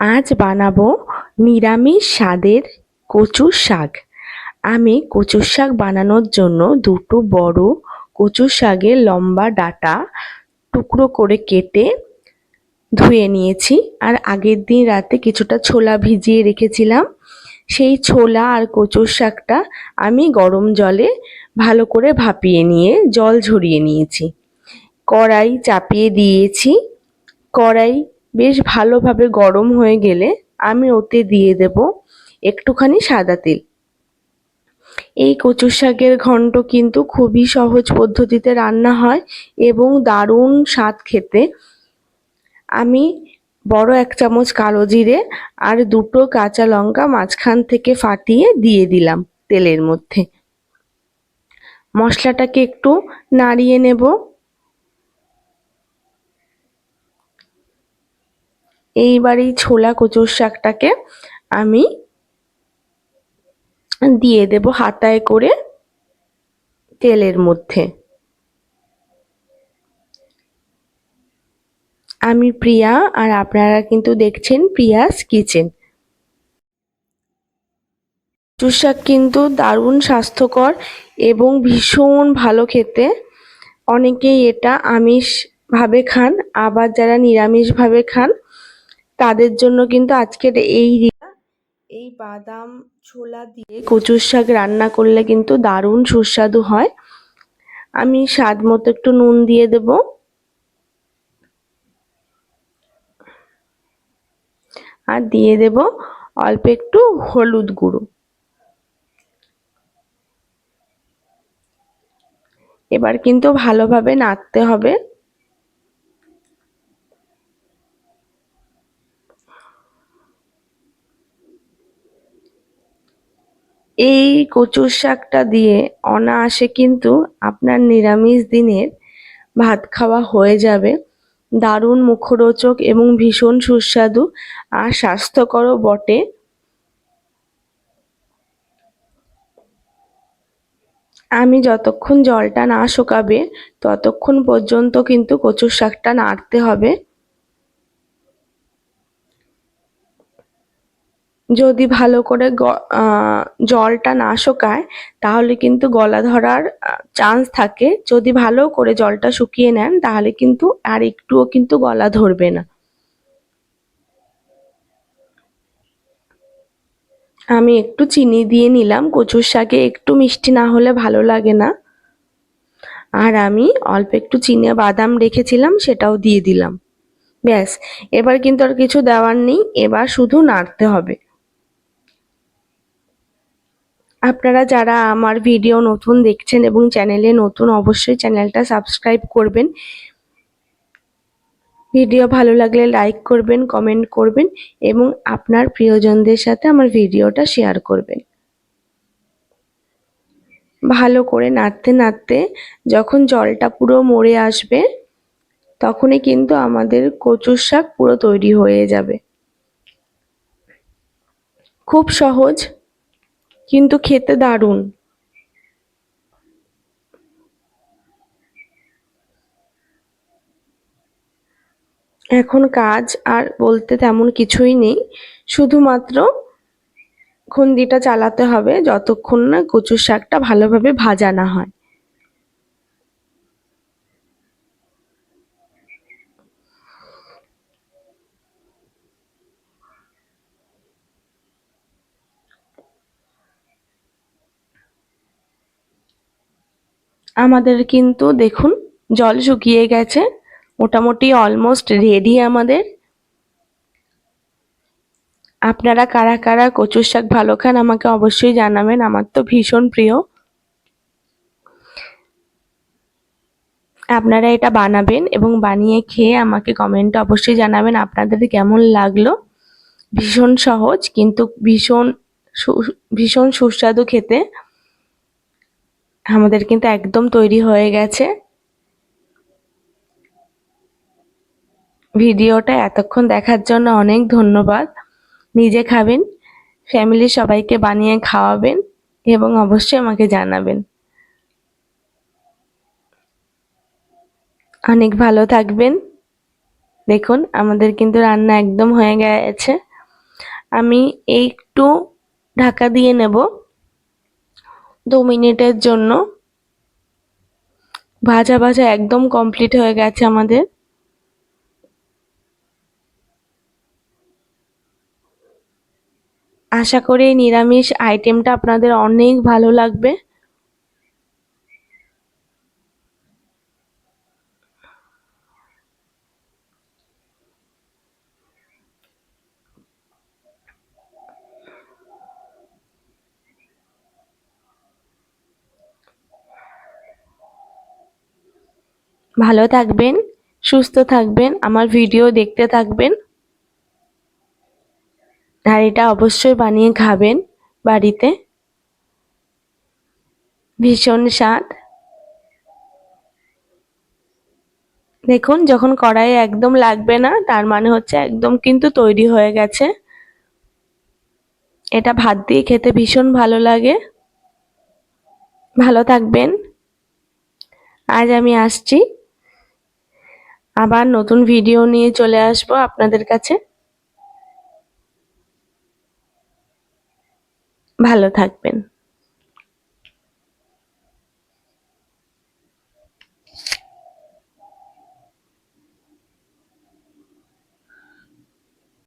আজ বানাবো নিরামিষ স্বাদের কচুর শাক। আমি কচুর শাক বানানোর জন্য দুটো বড় কচুর শাকের লম্বা ডাঁটা টুকরো করে কেটে ধুয়ে নিয়েছি। আর আগের দিন রাতে কিছুটা ছোলা ভিজিয়ে রেখেছিলাম। সেই ছোলা আর কচুর শাকটা আমি গরম জলে ভালো করে ভাপিয়ে নিয়ে জল ঝরিয়ে নিয়েছি। কড়াই চাপিয়ে দিয়েছি। কড়াই বেশ ভালোভাবে গরম হয়ে গেলে আমি ওতে দিয়ে দেব একটুখানি সাদা তেল। এই কচুর শাকের ঘন্ট কিন্তু খুবই সহজ পদ্ধতিতে রান্না হয় এবং দারুণ স্বাদ খেতে। আমি বড় 1 চামচ কালো জিরে আর দুটো কাঁচা লঙ্কা মাঝখান থেকে ফাটিয়ে দিয়ে দিলাম তেলের মধ্যে। মশলাটাকে একটু নাড়িয়ে নেব। এইবার এই ছোলা কচুর শাকটাকে আমি দিয়ে দেব হাতায় করে তেলের মধ্যে। আমি প্রিয়া, আর আপনারা কিন্তু দেখছেন প্রিয়াস কিচেন। কচুর শাক কিন্তু দারুণ স্বাস্থ্যকর এবং ভীষণ ভালো খেতে। অনেকেই এটা আমিষ ভাবে খান, আবার যারা নিরামিষ ভাবে খান তাদের জন্য কিন্তু আজকের এই বাদাম ছোলা দিয়ে কচুর শাক রান্না করলে কিন্তু দারুণ সুস্বাদু হয়। আমি স্বাদ মতো একটু নুন দিয়ে দেব। আর দিয়ে দেব অল্প একটু হলুদ গুঁড়ো। এবার কিন্তু ভালোভাবে নাড়তে হবে। এই কচুর শাকটা দিয়ে অনায়াসে কিন্তু আপনার নিরামিষ দিনের ভাত খাওয়া হয়ে যাবে। দারুণ মুখরোচক এবং ভীষণ সুস্বাদু আর স্বাস্থ্যকরও বটে। আমি যতক্ষণ জলটা না শুকাবে ততক্ষণ পর্যন্ত কিন্তু কচুর শাকটা নাড়তে হবে। যদি ভালো করে জলটা না শুকায় তাহলে কিন্তু গলা ধরার চান্স থাকে। যদি ভালো করে জলটা শুকিয়ে নেন তাহলে কিন্তু আর একটুও কিন্তু গলা ধরবে না। আমি একটু চিনি দিয়ে নিলাম, কচুর শাকে একটু মিষ্টি না হলে ভালো লাগে না। আর আমি অল্প একটু চিনে বাদাম রেখেছিলাম সেটাও দিয়ে দিলাম। ব্যাস, এবার কিন্তু আর কিছু দেওয়ার নেই, এবার শুধু নাড়তে হবে। আপনারা যারা আমার ভিডিও নতুন দেখছেন এবং চ্যানেলে নতুন, অবশ্যই চ্যানেলটা সাবস্ক্রাইব করবেন। ভিডিও ভালো লাগলে লাইক করবেন, কমেন্ট করবেন এবং আপনার প্রিয়জনদের সাথে আমার ভিডিওটা শেয়ার করবেন। ভালো করে নাড়তে নাড়তে যখন জলটা পুরো মরে আসবে তখনই কিন্তু আমাদের কচুর শাক পুরো তৈরি হয়ে যাবে। খুব সহজ কিন্তু খেতে দারুণ। এখন কাজ আর বলতে তেমন কিছুই নেই, শুধুমাত্র খুন্তিটা চালাতে হবে যতক্ষণ না কচুর শাকটা ভালোভাবে ভাজা না হয়। আমাদের কিন্তু দেখুন জল শুকিয়ে গেছে, মোটামুটি অলমোস্ট রেডি আমাদের। আপনারা কারা কারা কচুর শাক ভালো খান আমাকে অবশ্যই জানাবেন, আমার তো ভীষণ প্রিয়। আপনারা এটা বানাবেন এবং বানিয়ে খেয়ে আমাকে কমেন্টে অবশ্যই জানাবেন আপনাদের কেমন লাগলো। ভীষণ সহজ কিন্তু ভীষণ সুস্বাদু খেতে। আমাদের কিন্তু একদম তৈরি হয়ে গেছে। ভিডিওটা এতক্ষণ দেখার জন্য অনেক ধন্যবাদ। নিজে খাবেন, ফ্যামিলির সবাইকে বানিয়ে খাওয়াবেন এবং অবশ্যই আমাকে জানাবেন। অনেক ভালো থাকবেন। দেখুন আমাদের কিন্তু রান্না একদম হয়ে গেছে। আমি একটু ঢাকা দিয়ে নেব 2 মিনিটের জন্য। ভাজা ভাজা একদম কমপ্লিট হয়ে গেছে আমাদের। আশা করি এই নিরামিষ আইটেমটা আপনাদের অনেক ভালো লাগবে। ভালো থাকবেন, সুস্থ থাকবেন, আমার ভিডিও দেখতে থাকবেন। আর এটা অবশ্যই বানিয়ে খাবেন বাড়িতে। ভীষণ স্বাদ। দেখুন যখন কড়াইয়ে একদম লাগবে না তার মানে হচ্ছে একদম কিন্তু তৈরি হয়ে গেছে। এটা ভাত দিয়ে খেতে ভীষণ ভালো লাগে। ভালো থাকবেন। আজ আমি আসছি, আবার নতুন ভিডিও নিয়ে চলে আসবো আপনাদের কাছে। ভালো থাকবেন।